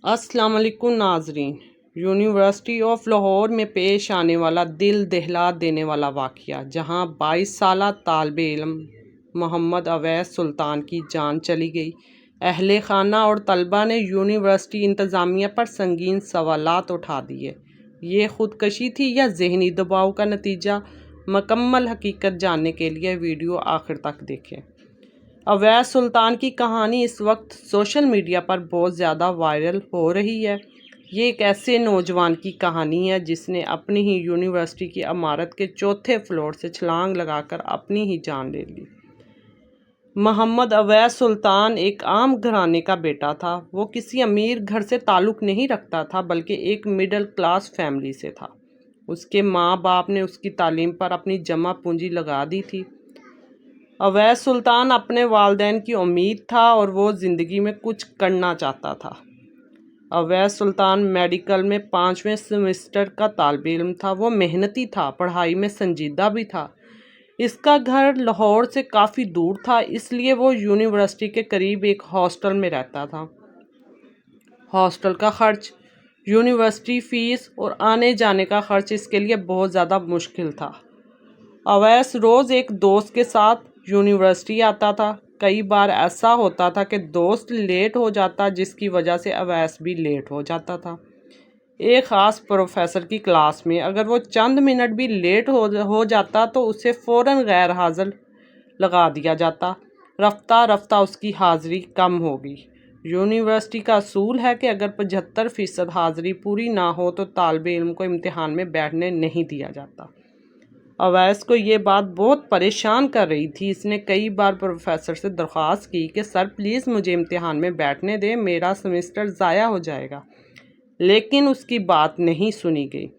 अस्सलाम वालेकुम नाजरीन। यूनिवर्सिटी ऑफ लाहौर में पेश आने वाला दिल दहला देने वाला वाक़या, जहां 22 साला तालिब इल्म मोहम्मद अवैस सुल्तान की जान चली गई। अहले खाना और तलबा ने यूनिवर्सिटी इंतज़ामिया पर संगीन सवालात उठा दिए। ये ख़ुदकशी थी या ज़हनी दबाव का नतीजा? मुकम्मल हकीकत जानने के लिए वीडियो आखिर तक देखें। अवैस सुल्तान की कहानी इस वक्त सोशल मीडिया पर बहुत ज़्यादा वायरल हो रही है। ये एक ऐसे नौजवान की कहानी है जिसने अपनी ही यूनिवर्सिटी की इमारत के चौथे फ्लोर से छलांग लगाकर अपनी ही जान ले ली। मोहम्मद अवैस सुल्तान एक आम घराने का बेटा था। वो किसी अमीर घर से ताल्लुक़ नहीं रखता था, बल्कि एक मिडिल क्लास फैमिली से था। उसके माँ बाप ने उसकी तालीम पर अपनी जमा पूंजी लगा दी थी। अवैस सुल्तान अपने वालिदैन की उम्मीद था और वो ज़िंदगी में कुछ करना चाहता था। अवैस सुल्तान मेडिकल में 5वें सेमेस्टर का तालिब इल्म था। वो मेहनती था, पढ़ाई में संजीदा भी था। इसका घर लाहौर से काफ़ी दूर था, इसलिए वो यूनिवर्सिटी के करीब एक हॉस्टल में रहता था। हॉस्टल का खर्च, यूनिवर्सिटी फ़ीस और आने जाने का खर्च इसके लिए बहुत ज़्यादा मुश्किल था। अवैस रोज़ एक दोस्त के साथ यूनिवर्सिटी आता था। कई बार ऐसा होता था कि दोस्त लेट हो जाता, जिसकी वजह से अवैस भी लेट हो जाता था। एक ख़ास प्रोफेसर की क्लास में अगर वो चंद मिनट भी लेट हो जाता तो उसे फ़ौरन गैर हाज़िर लगा दिया जाता। रफ्ता रफ्ता उसकी हाज़िरी कम होगी। यूनिवर्सिटी का असूल है कि अगर 75% हाज़िरी पूरी ना हो तो तालिब इल्म को इम्तिहान में बैठने नहीं दिया जाता। अवैस को ये बात बहुत परेशान कर रही थी। इसने कई बार प्रोफेसर से दरख्वास्त की कि सर प्लीज़ मुझे इम्तिहान में बैठने दें, मेरा सेमेस्टर ज़ाया हो जाएगा। लेकिन उसकी बात नहीं सुनी गई।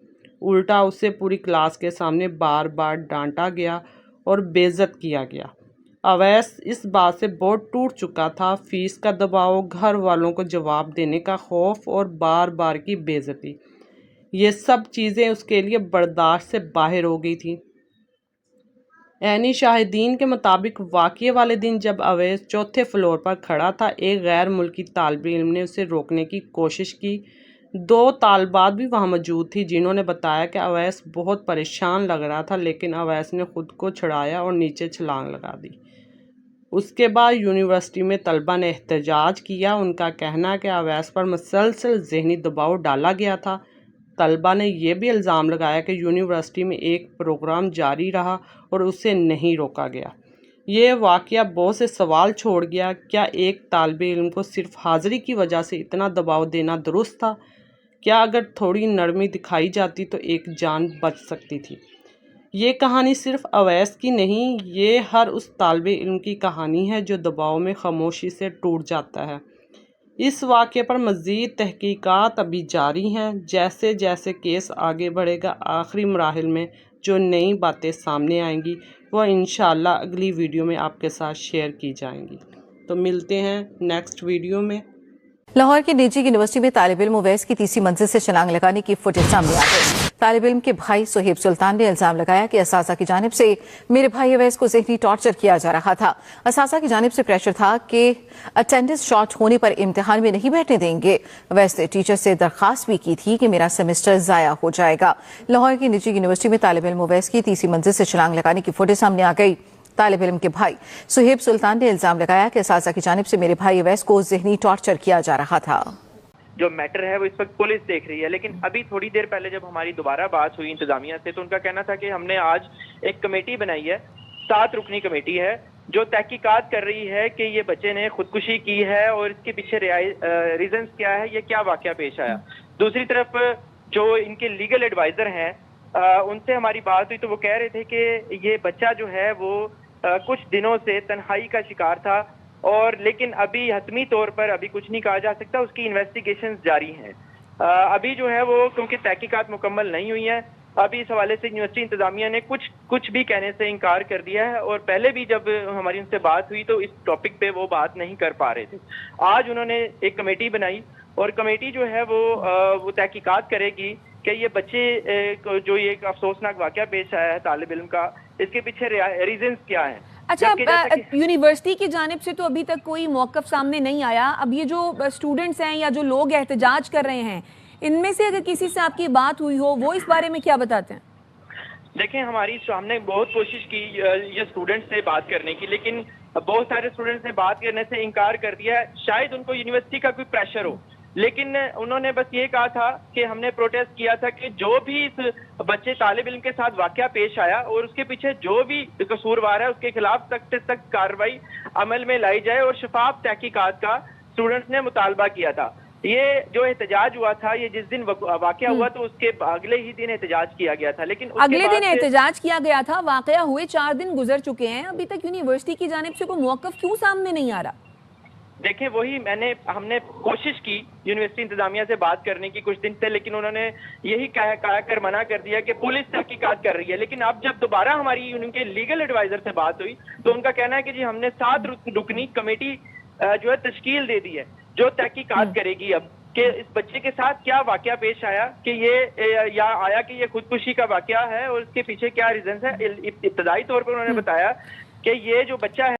उल्टा उसे पूरी क्लास के सामने बार बार डांटा गया और बेइज्जत किया गया। अवैस इस बात से बहुत टूट चुका था। फ़ीस का दबाव, घर वालों को जवाब देने का खौफ और बार बार की बेइज्जती, ये सब चीज़ें उसके लिए बर्दाश्त से बाहर हो गई थी। ऐनी शाहिदीन के मुताबिक वाक़ये वाले दिन जब अवैस चौथे फ्लोर पर खड़ा था, एक गैर मुल्की तालिब इल्म ने उसे रोकने की कोशिश की। 2 तालिबात भी वहाँ मौजूद थी, जिन्होंने बताया कि अवैस बहुत परेशान लग रहा था, लेकिन अवैस ने ख़ुद को छुड़ाया और नीचे छलांग लगा दी। उसके बाद यूनिवर्सिटी में तलबा ने एहतजाज किया। उनका कहना है कि अवैस पर मुसलसल ज़हनी दबाव डाला गया था। तलबा ने यह भी इल्ज़ाम लगाया कि यूनिवर्सिटी में एक प्रोग्राम जारी रहा और उसे नहीं रोका गया। ये वाक़या बहुत से सवाल छोड़ गया। क्या एक तालिब इल्म को सिर्फ हाज़िरी की वजह से इतना दबाव देना दुरुस्त था? क्या अगर थोड़ी नरमी दिखाई जाती तो एक जान बच सकती थी? ये कहानी सिर्फ अवैस की नहीं, ये हर उस तालिब इल्म की कहानी है जो दबाव में खामोशी से टूट जाता है। इस वाक़े पर मज़ीद तहकीकात अभी जारी हैं। जैसे जैसे केस आगे बढ़ेगा, आखिरी मराहिल में जो नई बातें सामने आएंगी वो इंशाअल्लाह अगली वीडियो में आपके साथ शेयर की जाएंगी। तो मिलते हैं नेक्स्ट वीडियो में। लाहौर की निजी यूनिवर्सिटी में तालिब इल्म अवैस की तीसरी मंजिल से छलांग लगाने की फुटेज सामने आ गई। तालिब इल्म के भाई सुहेब सुल्तान ने इल्जाम लगाया कि असासा की जानिब से मेरे भाई अवैस को ज़हनी टॉर्चर किया जा रहा था। असासा की जानिब से प्रेशर था कि अटेंडेंस शॉर्ट होने पर इम्तिहान में नहीं बैठने देंगे। अवैस ने टीचर से दरख्वास्त भी की थी कि मेरा सेमेस्टर ज़ाया हो जाएगा। लाहौर की निजी यूनिवर्सिटी में तालिब इल्म अवैस की तीसरी मंजिल से छलांग लगाने की फुटेज सामने आ गई। तालिब इल्म के भाई सुहेब सुल्तान ने इल्जाम लगाया कि असासा की जानिब से मेरे भाई अवैस को ज़हनी टॉर्चर किया जा रहा था। जो मैटर है वो इस वक्त पुलिस देख रही है, लेकिन अभी थोड़ी देर पहले जब हमारी दोबारा बात हुई इंतजामिया से तो उनका कहना था कि हमने आज एक कमेटी बनाई है, 7 रुकनी कमेटी है जो तहकीकात कर रही है कि ये बच्चे ने खुदकुशी की है और इसके पीछे रीजंस क्या है, ये क्या वाकया पेश आया। दूसरी तरफ जो इनके लीगल एडवाइजर हैं उनसे हमारी बात हुई तो वो कह रहे थे कि ये बच्चा जो है वो कुछ दिनों से तन्हाई का शिकार था और लेकिन अभी हतमी तौर पर अभी कुछ नहीं कहा जा सकता, उसकी इन्वेस्टिगेशंस जारी हैं। अभी जो है वो क्योंकि तहकीकात मुकम्मल नहीं हुई हैं, अभी इस हवाले से यूनिवर्सिटी इंतजामिया ने कुछ भी कहने से इनकार कर दिया है और पहले भी जब हमारी उनसे बात हुई तो इस टॉपिक पे वो बात नहीं कर पा रहे थे। आज उन्होंने एक कमेटी बनाई और कमेटी जो है वो तहकीकात करेगी कि ये बच्चे जो ये एक अफसोसनाक वाकया पेश आया है तालिब इल्म का, इसके पीछे रीजंस क्या हैं। अच्छा, जबकि जैसा कि यूनिवर्सिटी की जानिब से तो अभी तक कोई मौक़िफ़ सामने नहीं आया। अब ये जो स्टूडेंट्स हैं या जो लोग एहतजाज कर रहे हैं, इनमें से अगर किसी से आपकी बात हुई हो, वो इस बारे में क्या बताते हैं? देखें, हमने बहुत कोशिश की ये स्टूडेंट से बात करने की, लेकिन बहुत सारे स्टूडेंट्स ने बात करने से इनकार कर दिया है। शायद उनको यूनिवर्सिटी का कोई प्रेशर हो, लेकिन उन्होंने बस ये कहा था कि हमने प्रोटेस्ट किया था कि जो भी इस बच्चे तालिब इल्म के साथ वाकया पेश आया और उसके पीछे जो भी कसूरवार है उसके खिलाफ सख्त से सख्त कार्रवाई अमल में लाई जाए और शफाफ तहकीकात का स्टूडेंट्स ने मुतालबा किया था। ये जो एहतजाज हुआ था, ये जिस दिन वाकया हुआ तो उसके अगले ही दिन एहतजाज किया गया था, लेकिन उसके अगले दिन बाद से- एहतजाज किया गया था, वाकया हुए 4 दिन गुजर चुके हैं, अभी तक यूनिवर्सिटी की जानिब से कोई मौक़िफ़ क्यों सामने नहीं आ रहा? देखें, वही हमने कोशिश की यूनिवर्सिटी इंतजामिया से बात करने की कुछ दिन से, लेकिन उन्होंने यही कहा कर मना कर दिया कि पुलिस तहकीकात कर रही है। लेकिन अब जब दोबारा हमारी उनके लीगल एडवाइजर से बात हुई तो उनका कहना है कि जी हमने 7 रुकनी कमेटी जो है तश्कील दे दी है, जो तहकीकात करेगी अब कि इस बच्चे के साथ क्या वाकया पेश आया, कि ये खुदकुशी का वाकया है और इसके पीछे क्या रीजन है। इब्तदाई तौर पर उन्होंने बताया कि ये जो बच्चा है